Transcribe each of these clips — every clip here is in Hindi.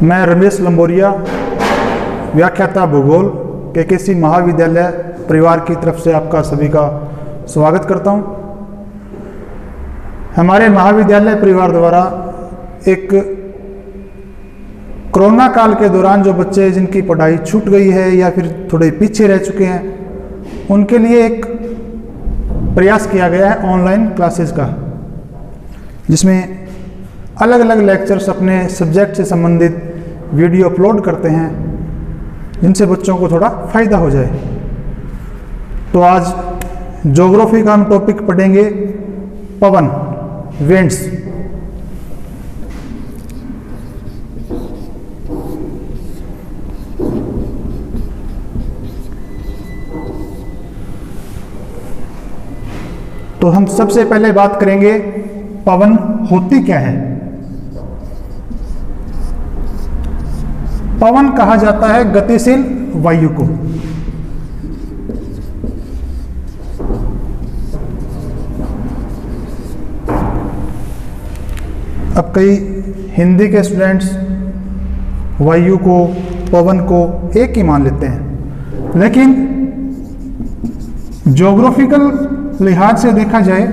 मैं रमेश लंबोरिया, व्याख्याता भूगोल केकेसी महाविद्यालय परिवार की तरफ से आपका सभी का स्वागत करता हूं। हमारे महाविद्यालय परिवार द्वारा एक कोरोना काल के दौरान जो बच्चे जिनकी पढ़ाई छूट गई है या फिर थोड़े पीछे रह चुके हैं, उनके लिए एक प्रयास किया गया है ऑनलाइन क्लासेस का, जिसमें अलग अलग लेक्चर्स अपने सब्जेक्ट से संबंधित वीडियो अपलोड करते हैं, जिनसे बच्चों को थोड़ा फायदा हो जाए। तो आज ज्योग्राफी का हम टॉपिक पढ़ेंगे पवन, विंड्स। तो हम सबसे पहले बात करेंगे पवन होती क्या है। पवन कहा जाता है गतिशील वायु को। अब कई हिंदी के स्टूडेंट्स वायु को, पवन को एक ही मान लेते हैं, लेकिन ज्योग्राफिकल लिहाज से देखा जाए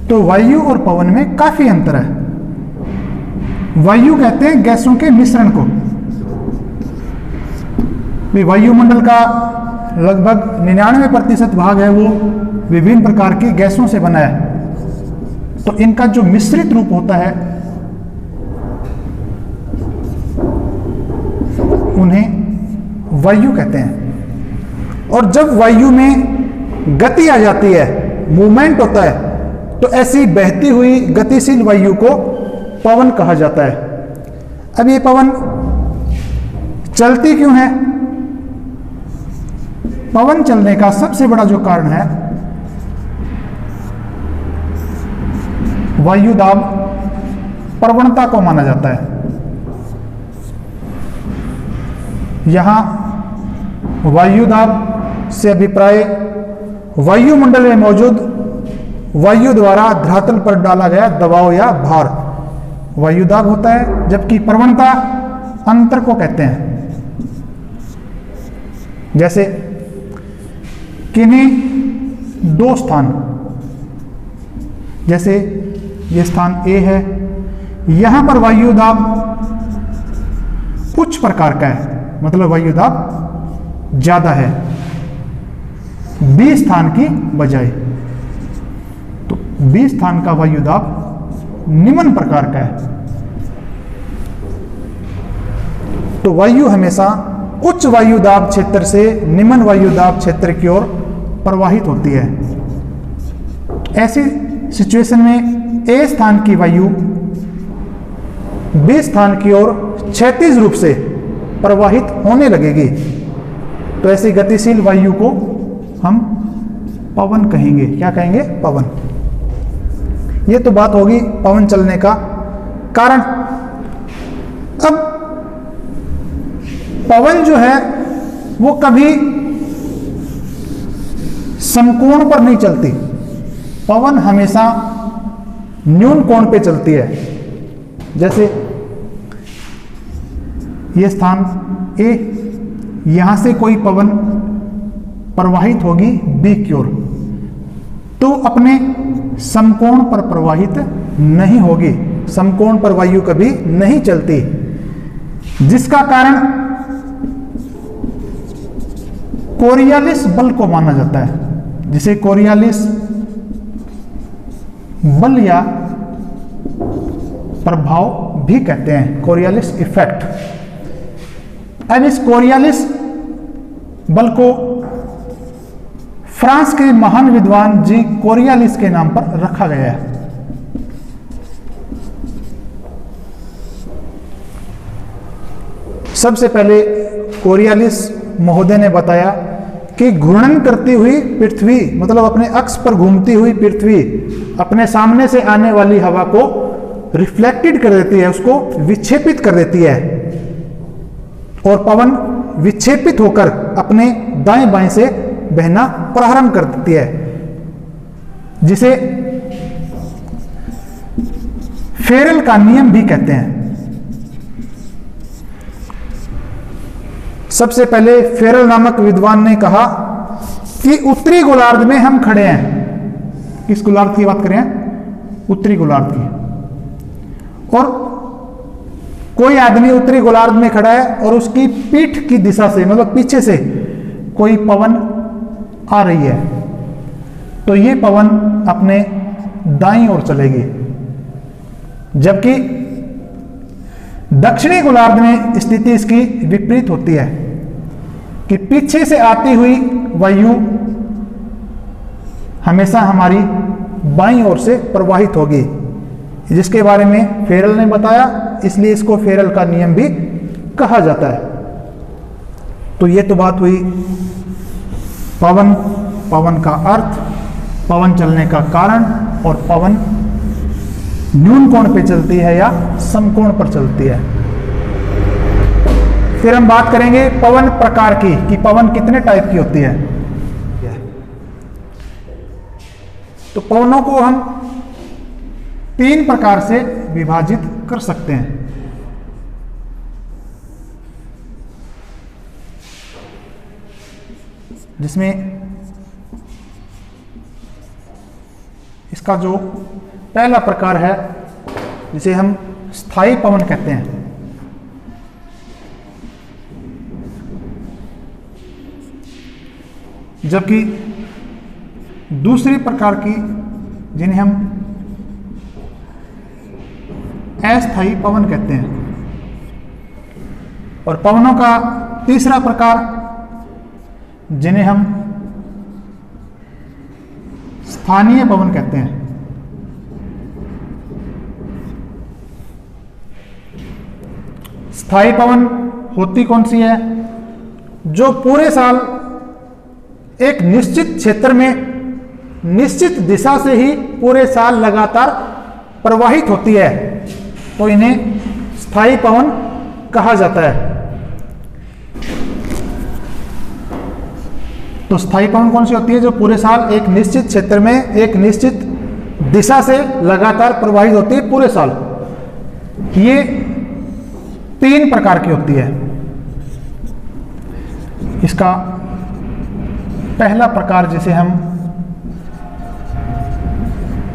तो वायु और पवन में काफी अंतर है। वायु कहते हैं गैसों के मिश्रण को। वायुमंडल का लगभग 99% भाग है वो विभिन्न प्रकार की गैसों से बना है। तो इनका जो मिश्रित रूप होता है उन्हें वायु कहते हैं। और जब वायु में गति आ जाती है, मूवमेंट होता है, तो ऐसी बहती हुई गतिशील वायु को पवन कहा जाता है। अब ये पवन चलती क्यों है? पवन चलने का सबसे बड़ा जो कारण है, वायु दाब प्रवणता को माना जाता है। यहां वायु दाब से अभिप्राय वायुमंडल में मौजूद वायु द्वारा धरातल पर डाला गया दबाव या भार वायु दाब होता है, जबकि प्रवणता अंतर को कहते हैं। जैसे किन्हीं दो स्थान, जैसे ये स्थान A है, यहां पर वायु दाब उच्च प्रकार का है, मतलब वायु दाब ज्यादा है B स्थान की बजाय। तो B स्थान का वायु दाब निम्न प्रकार का है। तो वायु हमेशा उच्च वायु दाब क्षेत्र से निम्न वायु दाब क्षेत्र की ओर प्रवाहित होती है। ऐसी सिचुएशन में A स्थान की वायु B स्थान की ओर क्षैतिज रूप से प्रवाहित होने लगेगी। तो ऐसी गतिशील वायु को हम पवन कहेंगे। क्या कहेंगे? पवन। ये तो बात होगी पवन चलने का कारण। अब पवन जो है वो कभी समकोण पर नहीं चलती, पवन हमेशा न्यून कोण पे चलती है। जैसे ये स्थान A, यहां से कोई पवन प्रवाहित होगी B की ओर, तो अपने समकोण पर प्रवाहित नहीं होगी। समकोण पर वायु कभी नहीं चलती, जिसका कारण कोरियालिस बल को माना जाता है, जिसे कोरियालिस बल या प्रभाव भी कहते हैं, कोरियालिस इफेक्ट। अब इस कोरियालिस बल को फ्रांस के महान विद्वान जी कोरियालिस के नाम पर रखा गया है। सबसे पहले कोरियालिस महोदय ने बताया कि घूर्णन करती हुई पृथ्वी, मतलब अपने अक्ष पर घूमती हुई पृथ्वी अपने सामने से आने वाली हवा को रिफ्लेक्टेड कर देती है, उसको विक्षेपित कर देती है, और पवन विक्षेपित होकर अपने दाएं बाएं से बहना प्रारंभ कर देती है, जिसे फेरेल का नियम भी कहते हैं। सबसे पहले फेरल नामक विद्वान ने कहा कि उत्तरी गोलार्ध में हम खड़े हैं। किस गोलार्ध की बात करें? उत्तरी गोलार्ध की। और कोई आदमी उत्तरी गोलार्ध में खड़ा है और उसकी पीठ की दिशा से, मतलब पीछे से कोई पवन आ रही है, तो ये पवन अपने दाईं ओर चलेगी। जबकि दक्षिणी गोलार्ध में स्थिति इसकी विपरीत होती है कि पीछे से आती हुई वायु हमेशा हमारी बाईं ओर से प्रवाहित होगी, जिसके बारे में फेरल ने बताया, इसलिए इसको फेरल का नियम भी कहा जाता है। तो ये तो बात हुई पवन, पवन का अर्थ, पवन चलने का कारण, और पवन न्यून कोण पे चलती है या समकोण पर चलती है। फिर हम बात करेंगे पवन प्रकार की, कि पवन कितने टाइप की होती है। तो पवनों को हम 3 प्रकार से विभाजित कर सकते हैं। जिसमें इसका जो पहला प्रकार है, जिसे हम स्थायी पवन कहते हैं। जबकि दूसरी प्रकार की, जिन्हें हम अस्थायी पवन कहते हैं। और पवनों का तीसरा प्रकार, जिन्हें हम स्थानीय पवन कहते हैं। स्थायी पवन होती कौन सी है? जो पूरे साल एक निश्चित क्षेत्र में निश्चित दिशा से ही पूरे साल लगातार प्रवाहित होती है, तो इन्हें स्थायी पवन कहा जाता है। तो स्थायी पवन कौन सी होती है? जो पूरे साल एक निश्चित क्षेत्र में एक निश्चित दिशा से लगातार प्रवाहित होती है पूरे साल। ये 3 प्रकार की होती है। इसका पहला प्रकार, जिसे हम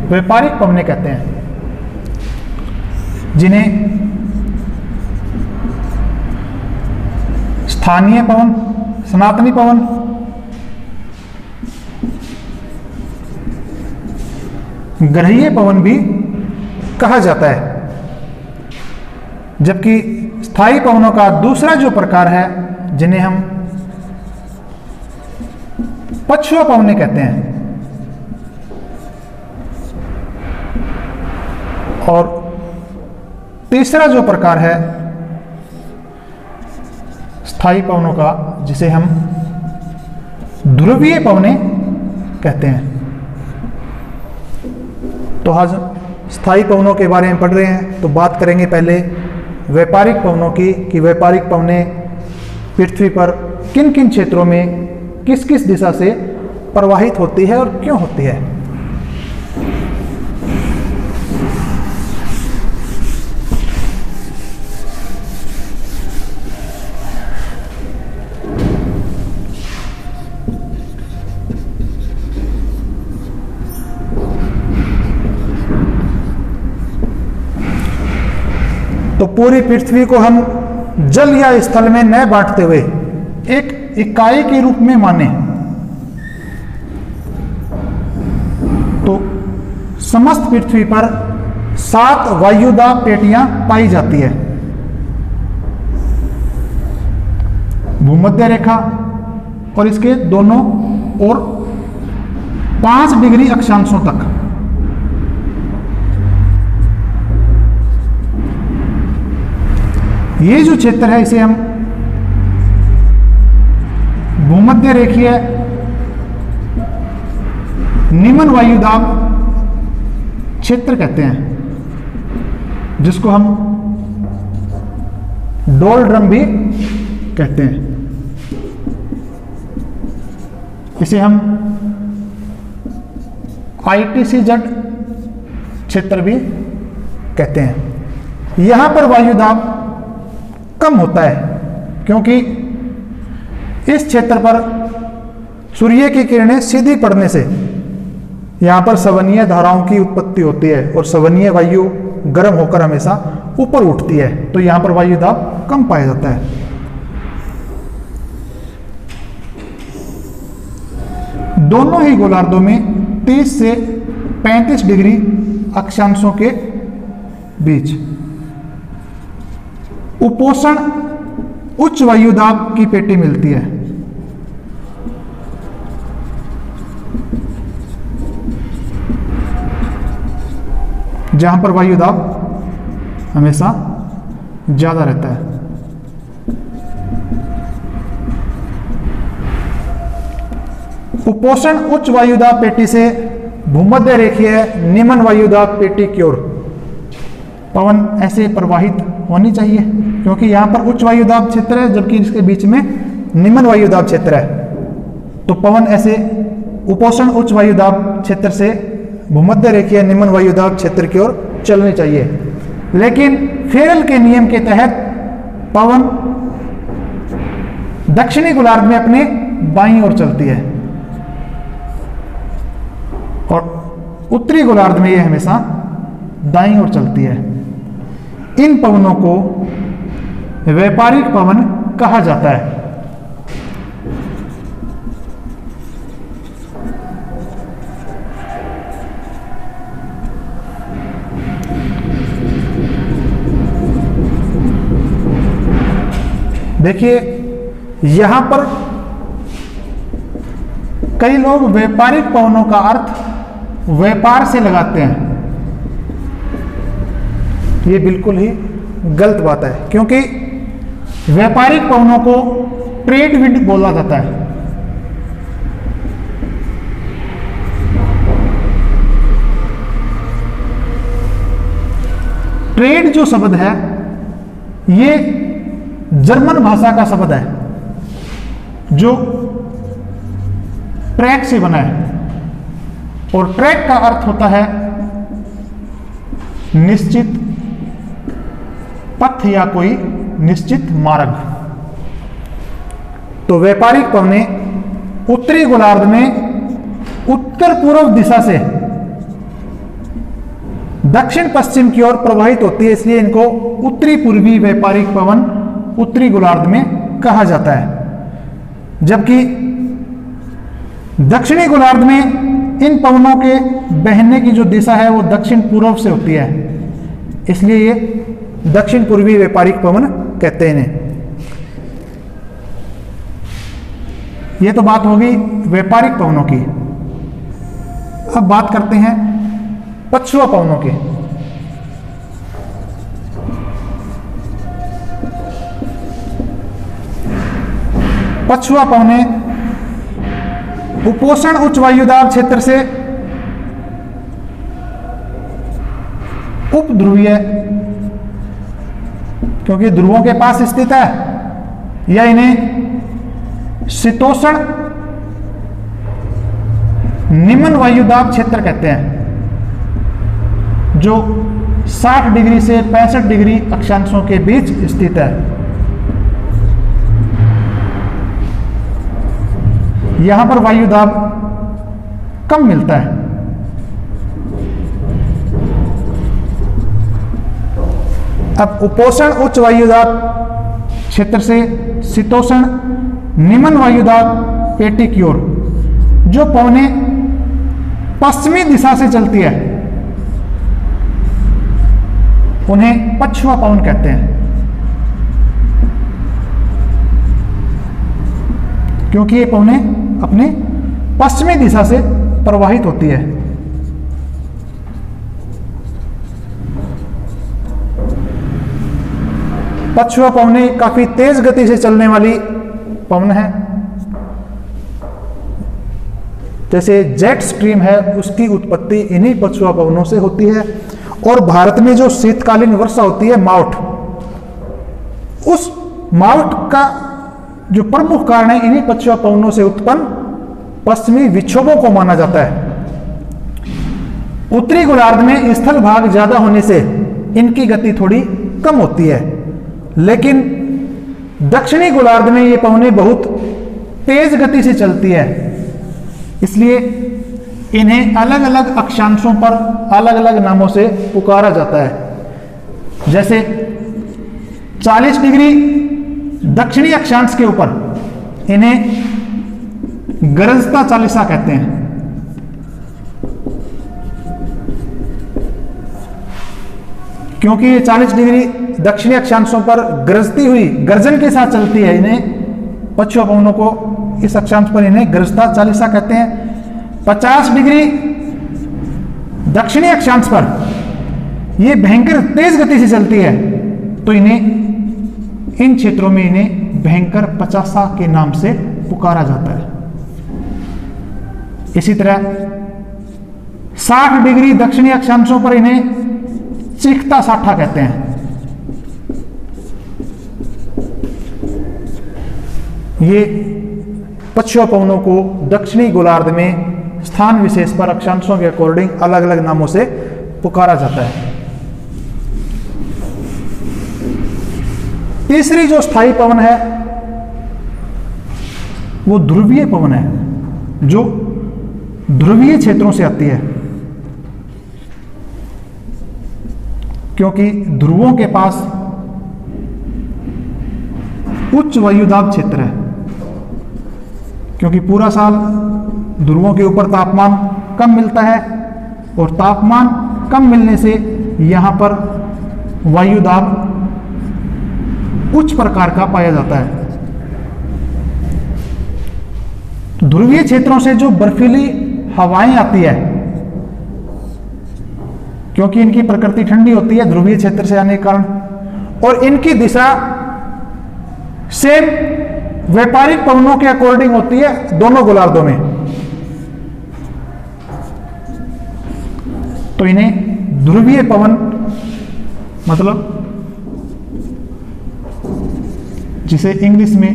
व्यापारिक पवनें कहते हैं, जिन्हें स्थानीय पवन, सनातनी पवन, ग्रहीय पवन भी कहा जाता है। जबकि स्थायी पवनों का दूसरा जो प्रकार है, जिन्हें हम पछुआ पवनें कहते हैं, और तीसरा जो प्रकार है स्थायी पवनों का, जिसे हम ध्रुवीय पवनें कहते हैं। तो आज स्थायी पवनों के बारे में पढ़ रहे हैं, तो बात करेंगे पहले व्यापारिक पवनों की, कि व्यापारिक पवनें पृथ्वी पर किन किन क्षेत्रों में किस किस दिशा से प्रवाहित होती है और क्यों होती है। तो पूरी पृथ्वी को हम जल या स्थल में न बांटते हुए एक इकाई के रूप में माने, तो समस्त पृथ्वी पर 7 वायुदाब पेटियां पाई जाती है। भूमध्य रेखा और इसके दोनों और 5 डिग्री अक्षांशों तक। ये जो क्षेत्र है, इसे हम भूमध्य रेखीय निम्न वायुदाब क्षेत्र कहते हैं, जिसको हम डोलड्रम भी कहते हैं। इसे हम ITCZ क्षेत्र भी कहते हैं। यहां पर वायुदाब कम होता है, क्योंकि इस क्षेत्र पर सूर्य की किरणें सीधी पड़ने से यहाँ पर सवनीय धाराओं की उत्पत्ति होती है और सवनीय वायु गर्म होकर हमेशा ऊपर उठती है, तो यहाँ पर वायु दाब कम पाया जाता है। दोनों ही गोलार्धों में 30 से 35 डिग्री अक्षांशों के बीच उपोषण उच्च वायुदाब की पेटी मिलती है। जहां पर वायुदाब हमेशा ज्यादा रहता है। उपोषण उच्च वायुदाब पेटी से भूमध्य रेखीय निम्न वायुदाब पेटी की ओर पवन ऐसे प्रवाहित होनी चाहिए, क्योंकि यहां पर उच्च वायुदाब क्षेत्र है जबकि इसके बीच में निम्न वायुदाब क्षेत्र है। तो पवन ऐसे उपोषण उच्च वायुदाब क्षेत्र से भूमध्य रेखीय निम्न वायुदाब क्षेत्र की ओर चलनी चाहिए। लेकिन फेरल के नियम के तहत पवन दक्षिणी गोलार्ध में अपने बाईं ओर चलती है और उत्तरी गोलार्ध में यह हमेशा दाईं ओर चलती है। इन पवनों को व्यापारिक पवन कहा जाता है। देखिए यहां पर कई लोग व्यापारिक पवनों का अर्थ व्यापार से लगाते हैं। ये बिल्कुल ही गलत बात है, क्योंकि व्यापारिक पवनों को ट्रेड विंड बोला जाता है। ट्रेड जो शब्द है ये जर्मन भाषा का शब्द है जो ट्रैक से बना है, और ट्रैक का अर्थ होता है निश्चित पथ या कोई निश्चित मार्ग। तो व्यापारिक पवनें उत्तरी गोलार्ध में उत्तर पूर्व दिशा से दक्षिण पश्चिम की ओर प्रवाहित होती है, इसलिए इनको उत्तरी पूर्वी व्यापारिक पवन उत्तरी गोलार्ध में कहा जाता है। जबकि दक्षिणी गोलार्ध में इन पवनों के बहने की जो दिशा है वो दक्षिण पूर्व से होती है, इसलिए ये दक्षिण पूर्वी व्यापारिक पवन कहते हैं इन्हें। ये तो बात होगी व्यापारिक पवनों की। अब बात करते हैं पछुआ पवनों की। पछुआ पवनें उपोषण उच्च वायुदाब क्षेत्र से उपध्रुवीय, क्योंकि ध्रुवों के पास स्थित है, या इन्हें शीतोष्ण निम्न वायुदाब क्षेत्र कहते हैं, जो 60 डिग्री से 65 डिग्री अक्षांशों के बीच स्थित है। यहां पर वायुदाब कम मिलता है। अब उपोषण उच्च वायुदाब क्षेत्र से शीतोष्ण निम्न वायुदाब पेटी की ओर जो पवनें पश्चिमी दिशा से चलती है उन्हें पछुआ पवन कहते हैं, क्योंकि ये पवनें अपने पश्चिमी दिशा से प्रवाहित होती है। पछुआ पवनें काफी तेज गति से चलने वाली पवन है। जैसे जेट स्ट्रीम है उसकी उत्पत्ति इन्हीं पछुआ पवनों से होती है, और भारत में जो शीतकालीन वर्षा होती है माउट, उस माउट का जो प्रमुख कारण है इन्हीं पछुआ पवनों से उत्पन्न पश्चिमी विक्षोभों को माना जाता है। उत्तरी गोलार्ध में स्थल भाग ज्यादा होने से इनकी गति थोड़ी कम होती है, लेकिन दक्षिणी गोलार्ध में ये पवनें बहुत तेज गति से चलती है, इसलिए इन्हें अलग अलग अक्षांशों पर अलग अलग नामों से पुकारा जाता है। जैसे 40 डिग्री दक्षिणी अक्षांश के ऊपर इन्हें गरजता चालीसा कहते हैं। क्योंकि ये 40 डिग्री दक्षिणी अक्षांशों पर गरजती हुई गर्जन के साथ चलती है, इन्हें पश्चिम पवनों को इस अक्षांश पर इन्हें गरजता चालीसा कहते हैं। 50 डिग्री दक्षिणी अक्षांश पर ये भयंकर तेज गति से चलती है, तो इन क्षेत्रों में इन्हें भयंकर पचासा के नाम से पुकारा जाता है। इसी तरह 60 डिग्री दक्षिणी अक्षांशों पर इन्हें चीखता साठा कहते हैं। ये पश्चिम पवनों को दक्षिणी गोलार्ध में स्थान विशेष पर अक्षांशों के अकॉर्डिंग अलग अलग नामों से पुकारा जाता है। तीसरी जो स्थायी पवन है वो ध्रुवीय पवन है, जो ध्रुवीय क्षेत्रों से आती है। क्योंकि ध्रुवों के पास उच्च वायुदाब क्षेत्र है, क्योंकि पूरा साल ध्रुवों के ऊपर तापमान कम मिलता है और तापमान कम मिलने से यहां पर वायुदाब उच्च प्रकार का पाया जाता है। ध्रुवीय क्षेत्रों से जो बर्फीली हवाएं आती है, क्योंकि इनकी प्रकृति ठंडी होती है ध्रुवीय क्षेत्र से आने के कारण, और इनकी दिशा सेम व्यापारिक पवनों के अकॉर्डिंग होती है दोनों गोलार्धों में, तो इन्हें ध्रुवीय पवन मतलब जिसे इंग्लिश में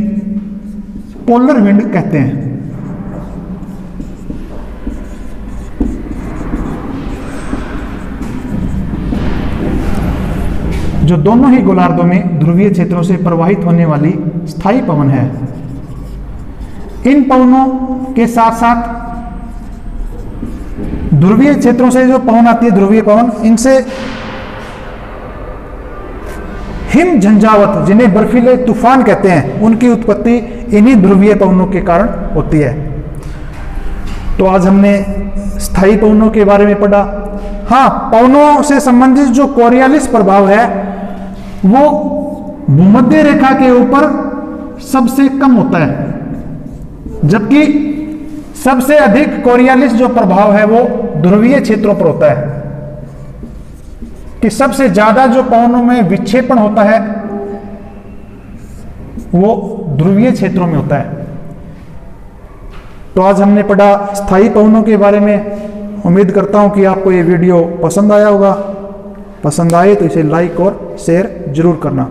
पोलर विंड कहते हैं। जो दोनों ही गोलार्धों में ध्रुवीय क्षेत्रों से प्रवाहित होने वाली स्थायी पवन है। इन पवनों के साथ साथ ध्रुवीय क्षेत्रों से जो पवन आती है ध्रुवीय पवन, इनसे हिम झंझावत जिन्हें बर्फीले तूफान कहते हैं, उनकी उत्पत्ति इन्हीं ध्रुवीय पवनों के कारण होती है। तो आज हमने स्थायी पवनों के बारे में पढ़ा। हाँ, पवनों से संबंधित जो कोरियालिस प्रभाव है वो भूमध्य रेखा के ऊपर सबसे कम होता है, जबकि सबसे अधिक कोरियालिस जो प्रभाव है वो ध्रुवीय क्षेत्रों पर होता है। कि सबसे ज्यादा जो पवनों में विक्षेपण होता है वो ध्रुवीय क्षेत्रों में होता है। तो आज हमने पढ़ा स्थायी पवनों के बारे में। उम्मीद करता हूं कि आपको ये वीडियो पसंद आया होगा। पसंद आए तो इसे लाइक और शेयर जरूर करना।